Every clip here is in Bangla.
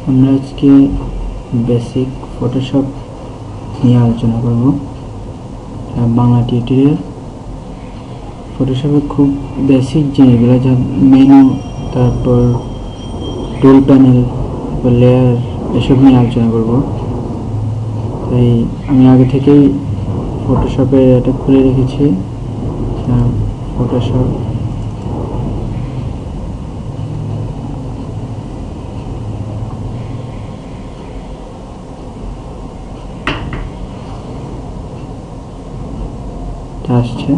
আমরা আজকে বেসিক ফটোশপ নিয়ে আলোচনা করব। বাংলা টিউটোরিয়াল। ফটোশপে খুব বেসিক জিনিসগুলো, যা মেনু, তারপর টুল প্যানেল, লেয়ার, এসব নিয়ে আলোচনা করব। তাই আমি আগে থেকেই ফটোশপে এটা খুলে রেখেছি। ফটোশপ আসছে।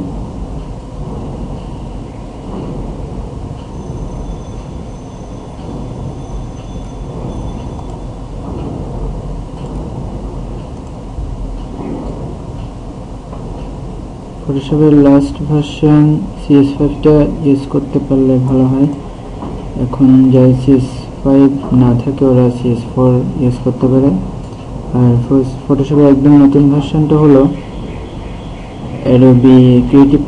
ফটোশপের লাস্ট ভার্সন CS5টা ইউজ করতে পারলে ভালো হয়। এখন যাই CS5 না থাকে ওরা CS4 ইউজ করতে পারে। আর ফটোশপের একদম নতুন ভার্সনটা হলো অ্যাডোবি ক্রিয়েটিভ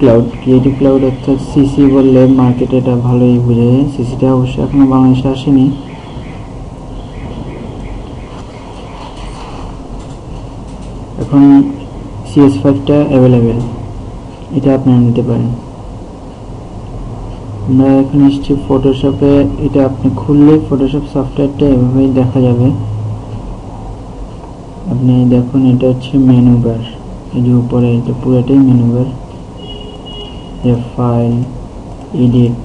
ক্লাউড অর্থাৎ সিসি বললে মার্কেটে এটা ভালোই বোঝা যায়। সিসিটা অবশ্যই এখনো বাংলাদেশে আসেনি। এখন CS5টা অ্যাভেলেবেল, এটা আপনারা নিতে পারেন। আমরা এখন এসেছি ফটোশপে। এটা আপনি খুললে ফটোশপ সফটওয়্যারটা এভাবেই দেখা যাবে। আপনি দেখুন, এটা হচ্ছে মেনু বার। এই যে উপরে এটা পুরোটাই menu bar. File, edit,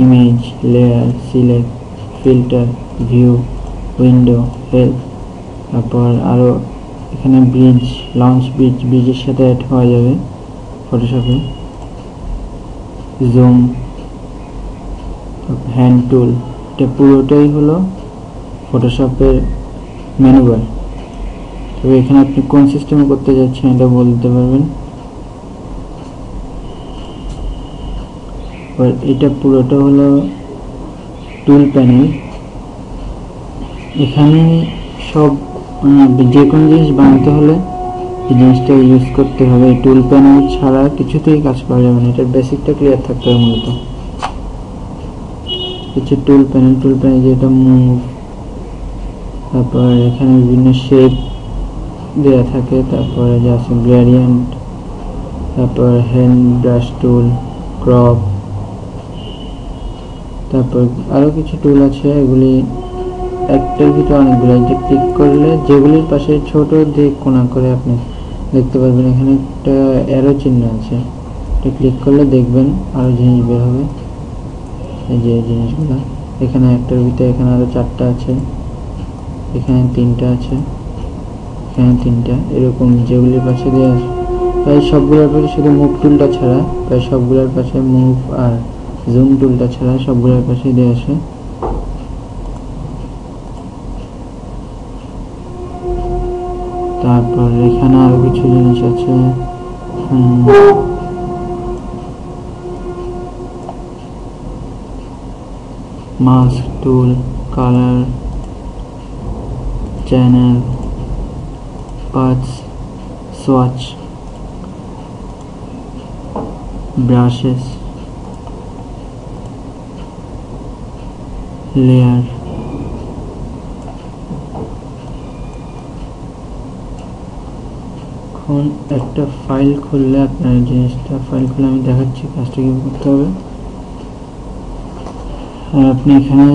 image, layer, select, filter, view, window, help, তারপর আরও এখানে ব্রিজ, লঞ্চ ব্রিজের সাথে অ্যাড হওয়া যাবে ফটোশপে। জুম, হ্যান্ড টুল, এটা পুরোটাই হলো ফটোশপের মেনু বার। তবে এখানে আপনি কোন সিস্টেমে করতে যাচ্ছেন এটা বলতে পারবেন। আর এটা পুরোটা হলো টুল প্যানেল। এখানে সব যে কোনো জিনিস বানাতে হলে এই জিনিসটা ইউজ করতে হবে। এই টুল প্যানেল ছাড়া কিছুতেই কাজ করা যাবে না। এটার বেসিকটা ক্লিয়ার থাকতে হবে মূলত। হচ্ছে টুল প্যানেল যেটা মুভ, তারপর এখানে বিভিন্ন শেপ দেওয়া থাকে, তারপরে যে আছে গ্রেডিয়েন্ট, তারপর হ্যান্ড ব্রাশ টুল, ক্রপ, তারপর আরও কিছু টুল আছে। এগুলি একটার ভিতরে অনেকগুলো। যে ক্লিক করলে যেগুলির পাশে ছোট দিয়ে কোণা করে আপনি দেখতে পারবেন। এখানে একটা অ্যারো চিহ্ন আছে, এটা ক্লিক করলে দেখবেন আরও জিনিস বের হবে। এই যে জিনিসগুলো এখানে একটার ভিতরে, এখানে আরও 4টা আছে, এখানে 3টা আছে, এখানে 3টা, এরকম যেগুলির পাশে দিয়ে আসে। প্রায় সবগুলোর পাশে, শুধু মুভ টুলটা ছাড়া, প্রায় সবগুলোর পাশে মুভ আর জুম টুলটা ছাড়া সবগুলোর পাশে দিয়ে আসে। তারপর এখানে আরো কিছু জিনিস আছে। Mask tool, colour, channel, paths, swatch, brushes, layer. এখন একটা ফাইল খুললে আপনার জিনিসটা, ফাইল খুলে আমি দেখাচ্ছি কাজটা কীভাবে করতে হবে। আপনি এখানে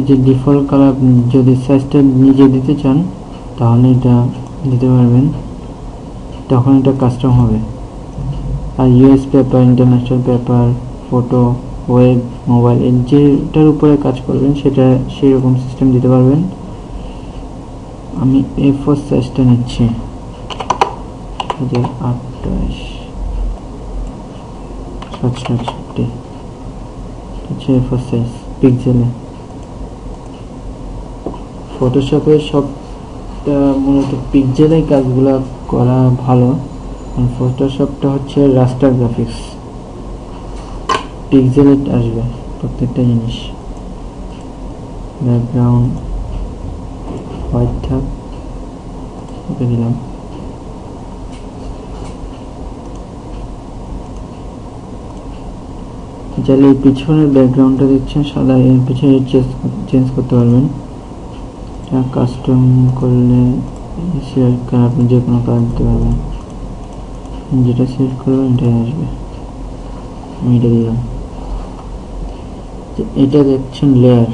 যে ডিফল্ট কালার, যদি সাইজটা নিজে দিতে চান তাহলে এটা দিতে পারবেন, তখন এটা কাস্টম হবে। আর US paper, international paper, photo, web, mobile, যেটার উপরে কাজ করবেন সেটা সেই রকম সিস্টেম দিতে পারবেন। আমি A4 সাইজটা নিচ্ছি, 28/760 A4 সাইজ পিক্সেলে। ফটোশপে সবটা মূলত পিক্সেলে কাজগুলো করা ভালো। ফটোশপটা হচ্ছে রাস্টার গ্রাফিক্স, পিক্সেলে আসবে প্রত্যেকটা জিনিস। ব্যাকগ্রাউন্ড হোয়াইট থাক, ওকে দিলাম। চাইলে এই পিছনের ব্যাকগ্রাউন্ডটা দেখছেন সাদা, এর পিছনে চেঞ্জ করতে পারবেন। এটা কাস্টম করলে সিলেক্ট করে আপনি যে কোনো কালার দিতে পারবেন, যেটা সিলেক্ট করবেন এটাই আসবে। আমি এটা দিলাম। এটা দেখছেন লেয়ার,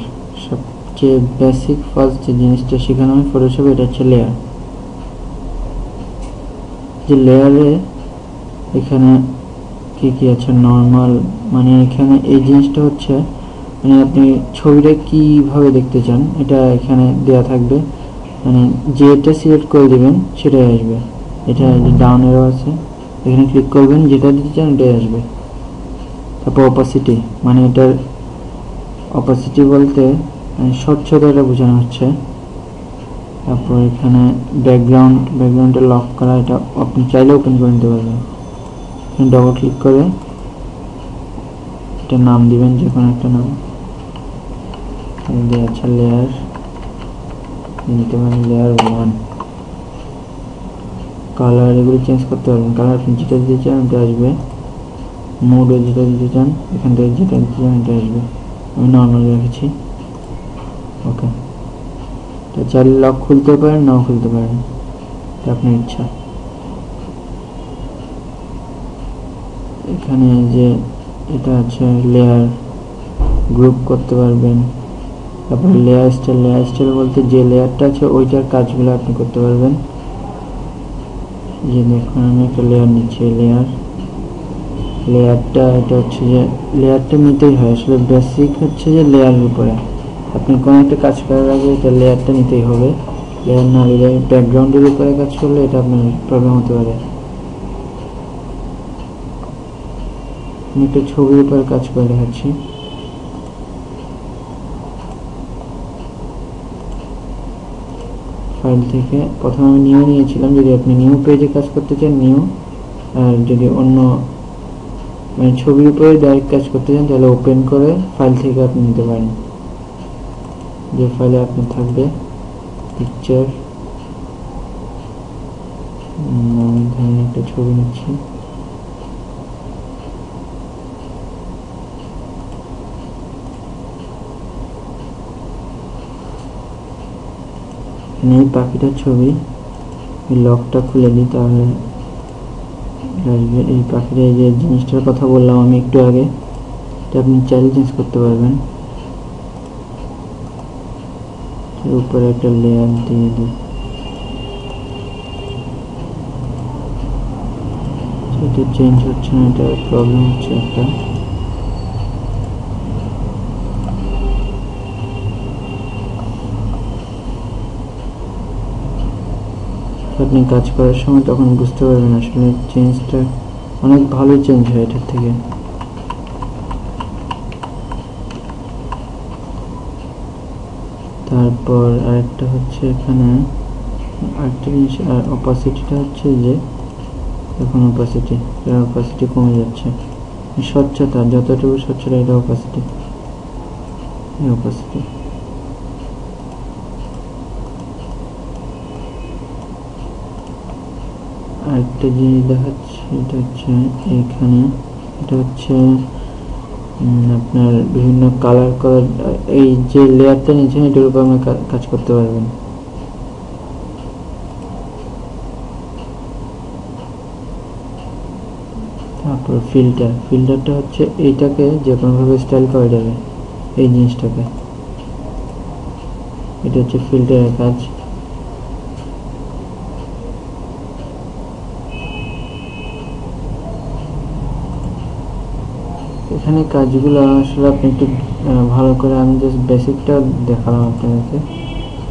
সবচেয়ে বেসিক ফার্স্ট যে জিনিসটা শেখানো হয় ফটোশপে এটা হচ্ছে লেয়ার। যে লেয়ারে এখানে কি কি আছে নর্মাল, মানে এখানে এই জিনিসটা হচ্ছে মানে আপনি ছবিটা কিভাবে দেখতে চান এটা এখানে দেয়া থাকবে, মানে যেটা সিলেক্ট করে দিবেন সেটাই আসবে। এটা ডাউন এরো আছে, এখানে ক্লিক করবেন যেটা দিতে চান এটাই আসবে। তারপর অপাসিটি, মানে এটার অপাসিটি বলতে মানে স্বচ্ছতাটা বোঝানো হচ্ছে। তারপর এখানে ব্যাকগ্রাউন্ডে লক করা, এটা আপনি চাইলে ওপেন করে নিতে পারবেন। ডবল ক্লিক করে এটা নাম দিবেন, যে কোনো একটা নাম দিয়ে। আচ্ছা লেয়ার নিতে পারেন, লেয়ার 1। কালার এগুলো চেঞ্জ করতে পারবেন, কালার আপনি যেটা দিতে চান এটা আসবে। মোডও যেটা দিতে চান এখান থেকে যেটা দিতে চান এটা আসবে। আমি নর্মাল রেখেছি, ওকে। তো চাইলে লক খুলতে পারেন, নাও খুলতে পারেন, এটা আপনার ইচ্ছা। এখানে যে এটা আছে লেয়ার গ্রুপ করতে পারবেন। তারপর লেয়ার স্টাইল বলতে যে লেয়ারটা আছে ওইটার কাজগুলো আপনি করতে পারবেন। যে দেখুন আমি একটা লেয়ার নিচ্ছি, লেয়ারটা এটা হচ্ছে যে লেয়ারটা নিতেই হয়, আসলে বেসিক হচ্ছে যে লেয়ারের উপরে আপনি কোনো একটা কাজ করার আগে এটা লেয়ারটা নিতেই হবে। লেয়ার না নিলে ব্যাকগ্রাউন্ডের উপরে কাজ করলে এটা আপনার প্রবলেম হতে পারে। আমি একটা ছবির উপরে কাজ করে দেখাচ্ছি। ফাইল থেকে প্রথমে আমি নিউ নিয়েছিলাম, যদি আপনি নিউ পেজে কাজ করতে চান নিউ, আর যদি অন্য মানে ছবির উপরে ডাইরেক্ট কাজ করতে চান তাহলে ওপেন করে ফাইল থেকে আপনি নিতে পারেন। যে ফাইলে আপনি থাকবে পিকচার, আমি ধরেন একটা ছবি নিচ্ছি, এই পাখিটার ছবি। এই লকটা খুলে দিই তাহলে আসবে। এই পাখিটা এই যে জিনিসটার কথা বললাম আমি একটু আগে, এটা আপনি চাইলে চেঞ্জ করতে পারবেন। উপরে একটা লেয়ার দিয়ে দিই, এটা চেঞ্জ হচ্ছে না, এটা প্রবলেম হচ্ছে একটা। আপনি কাজ করার সময় তখন বুঝতে পারবেন আসলে চেঞ্জটা অনেক ভালো চেঞ্জ হয় এটার থেকে। তারপর আরেকটা হচ্ছে এখানে আরেকটা জিনিস, আর অপাসিটিটা হচ্ছে যে এখন অপাসিটি কমে যাচ্ছে। স্বচ্ছতা যতটুকু স্বচ্ছতা এটা অপাসিটি, আরেকটা জিনিস দেখাচ্ছি, এটা হচ্ছে এখানে এটা হচ্ছে আপনার বিভিন্ন কালার করার, এই যে লেয়ারটা নিয়েছেন এটার উপর আপনি কাজ করতে পারবেন। তারপর ফিল্টারটা হচ্ছে এইটাকে যে কোনোভাবে স্টাইল করা যাবে, এই জিনিসটাকে, এটা হচ্ছে ফিল্টারের কাজ। এখানে কাজগুলো আসলে আপনি একটু ভালো করে, আমি জাস্ট বেসিকটা দেখালাম আপনাদেরকে।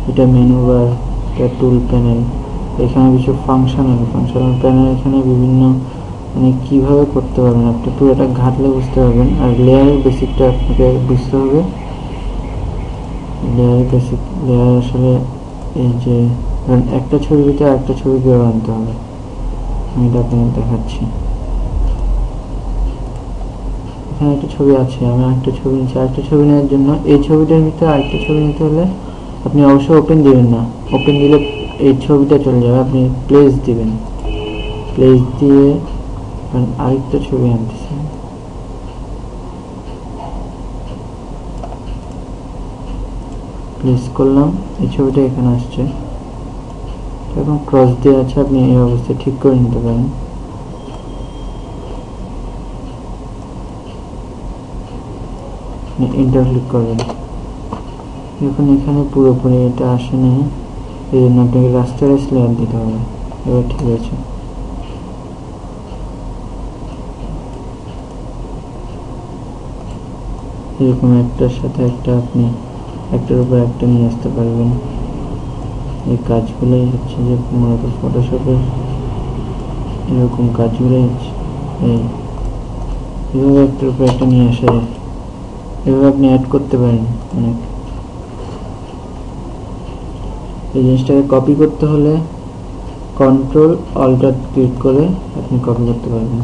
এটা মেনু বার, এটা টুল প্যানেল, এখানে কিছু ফাংশনাল প্যানেল, এখানে বিভিন্ন মানে কীভাবে করতে পারবেন আপনি পুরোটা ঘাটলে বুঝতে পারবেন। আর লেয়ারের বেসিকটা আপনাকে বুঝতে হবে। লেয়ার আসলে এই যে একটা ছবির ভিতরে একটা ছবি কীভাবে আনতে হবে আমি এটা আপনাকে দেখাচ্ছি। এখানে একটা ছবি আছে, আমি আরেকটা ছবি নিচ্ছি। আরেকটা ছবি নেওয়ার জন্য এই ছবিটার ভিতরে আরেকটা ছবি নিতে হলে আপনি অবশ্যই ওপেন দিবেন না, ওপেন দিলে এই ছবিটা চলে যাবে। আপনি প্লেস দিবেন, প্লেস দিয়ে আরেকটা ছবি আনতেছি। প্লেস করলাম, এই ছবিটা এখানে আসছে, এখন ক্রস দিয়ে আছে, আপনি এই অবস্থায় ঠিক করে নিতে পারেন। এন্টার ক্লিক করবেন, এখন এখানে পুরোপুরি এটা আসেনি, এই জন্য আপনাকে রাস্টারাইজ লেয়ার দিতে হবে। এবার ঠিক আছে, এরকম একটার সাথে একটা আপনি একটার উপর একটা নিয়ে আসতে পারবেন। এই কাজগুলোই হচ্ছে যে মূলত ফটোশপের এরকম কাজগুলোই হচ্ছে এইভাবে একটার উপর একটা নিয়ে আসা যায়। এভাবে আপনি অ্যাড করতে পারেন অনেক। এই জিনিসটাকে কপি করতে হলে কন্ট্রোল অল্টার ক্লিক করে আপনি কপি করতে পারবেন।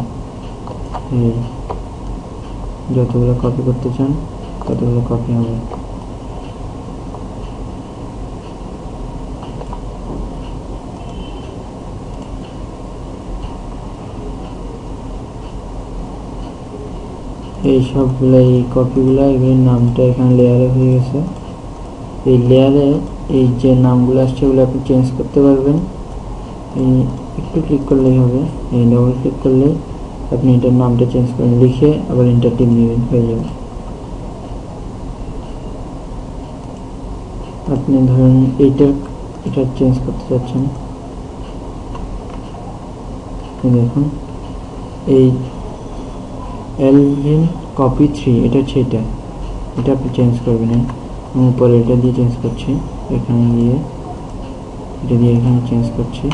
যতগুলো কপি করতে চান ততগুলো কপি হবে। এই সবগুলো এই কপিগুলো এগুলোর নামটা এখানে লেয়ারে হয়ে গেছে। এই লেয়ারে এই যে নামগুলো আসছে এগুলো আপনি চেঞ্জ করতে পারবেন। এই একটু ক্লিক করলেই হবে, এই ডবল ক্লিক করলে আপনি এটার নামটা চেঞ্জ করেন, লিখে আবার এন্টার টিপ দিবেন, হয়ে যাবে। আপনি ধরুন এটা চেঞ্জ করতে চাচ্ছেন, দেখুন এই এলভিন কপি 3 এটা হচ্ছে এটা আপনি চেঞ্জ করবেন। উপরে এটা দিয়ে চেঞ্জ করছি, এখানে গিয়ে এটা দিয়ে এখানে চেঞ্জ করছি,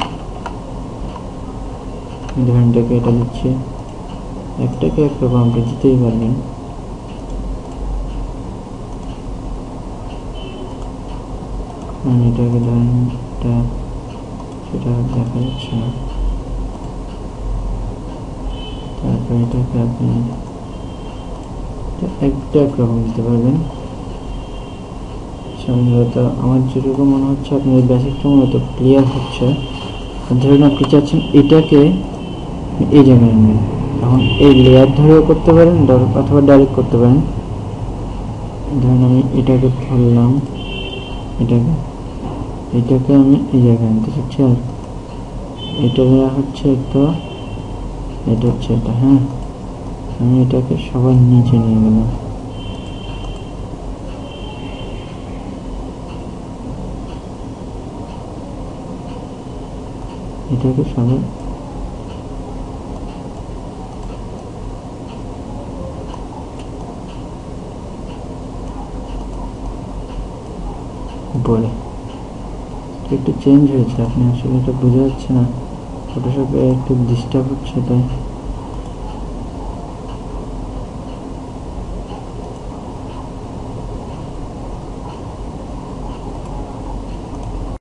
ধরুন এটাকে এটা দিচ্ছি, একটাকে একরকম আপনি দিতেই পারবেন। এটাকে ধরুন এটা সেটা দেখা যাচ্ছে না, তারপর এটাকে আপনি একটা একরকম দিতে পারবেন। মূলত আমার যেটুকু মনে হচ্ছে আপনি এই বেসিকটা মূলত ক্লিয়ার হচ্ছে। ধরুন আপনি চাচ্ছেন এটাকে এই জায়গায় আনবেন, এখন এই লেয়ার ধরেও করতে পারেন অথবা ডাইরেক্ট করতে পারেন। ধরুন আমি এটাকে ধরলাম, এটাকে আমি এই জায়গায় আনতে চাচ্ছি, আর এটা হচ্ছে তো এটা হচ্ছে এটা। হ্যাঁ, আমি এটাকে সবার নিচে নিয়ে গেলাম, এটাকে সবার উপরে। একটু চেঞ্জ হয়েছে, আপনি আসলে এটা বোঝা যাচ্ছে না, ফটোশপে একটু ডিস্টার্ব হচ্ছে তাই।